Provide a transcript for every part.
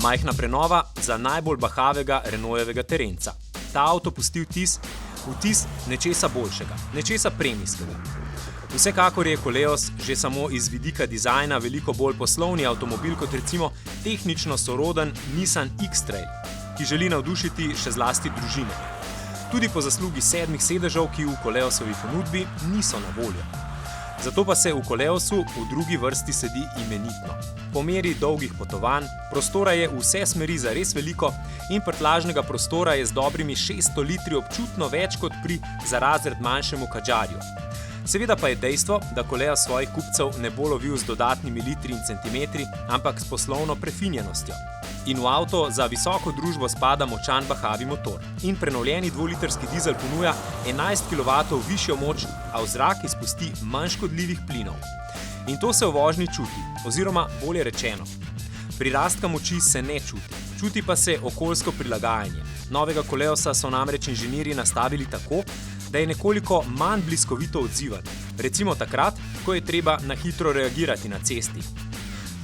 Majhna prenova za najbolj bahavega Renaultovega terenca. Ta avto pusti vtis nečesa boljšega, nečesa premijskega. Vsekakor je Koleos že samo iz vidika dizajna veliko bolj poslovni avtomobil kot recimo tehnično soroden Nissan X-Trail, ki želi navdušiti še zlasti družine. Tudi po zaslugi 7 sedežev, ki v Koleosovi ponudbi niso na voljo. Zato pa se v Koleosu v drugi vrsti sedi imenitno. Po meri dolgih potovanj, prostora je v vse smeri zares veliko in prtljažnega prostora je z dobrimi 600 litri občutno več kot pri za razred manjšemu Kadžarju. Seveda pa je dejstvo, da Koleos svojih kupcev ne bo lovil z dodatnimi litri in centimetri, ampak s poslovno prefinjenostjo. In v avto za visoko družbo spada močan bahavi motor. In prenovljeni 2-litrski dizel ponuja 11 kW višjo moč, a v zrak izpusti manj škodljivih plinov. In to se v vožnji čuti, oziroma bolje rečeno. Prirastka moči se ne čuti, čuti pa se okoljsko prilagajanje. Novega Koleosa so namreč inženirji nastavili tako, da je nekoliko manj bliskovito odzivan, recimo takrat, ko je treba na hitro reagirati na cesti.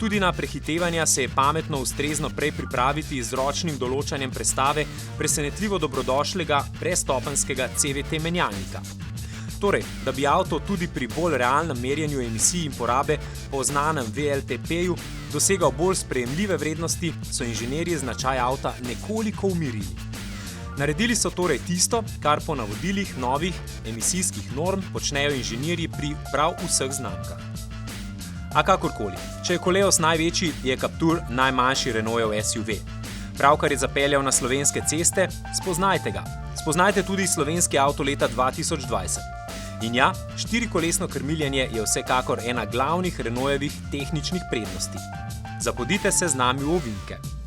Tudi na prehitevanja se je pametno ustrezno prej pripraviti z ročnim določanjem prestave presenetljivo dobrodošlega brezstopenjskega CVT menjalnika. Torej, da bi avto tudi pri bolj realnem merjenju emisij in porabe po znanem VLTP-ju dosegal bolj sprejemljive vrednosti, so inženirji značaj avta nekoliko umirili. Naredili so torej tisto, kar po navodilih novih emisijskih norm počnejo inženirji pri prav vseh znamkah. A kakorkoli, če je Koleos največji, je Captur najmanjši Renaultov SUV. Pravkar je zapeljal na slovenske ceste, spoznajte ga. Spoznajte tudi slovenski avto leta 2020. In ja, 4-kolesno krmiljenje je vsekakor ena glavnih Renaultovih tehničnih prednosti. Zapodite se z nami v ovinke.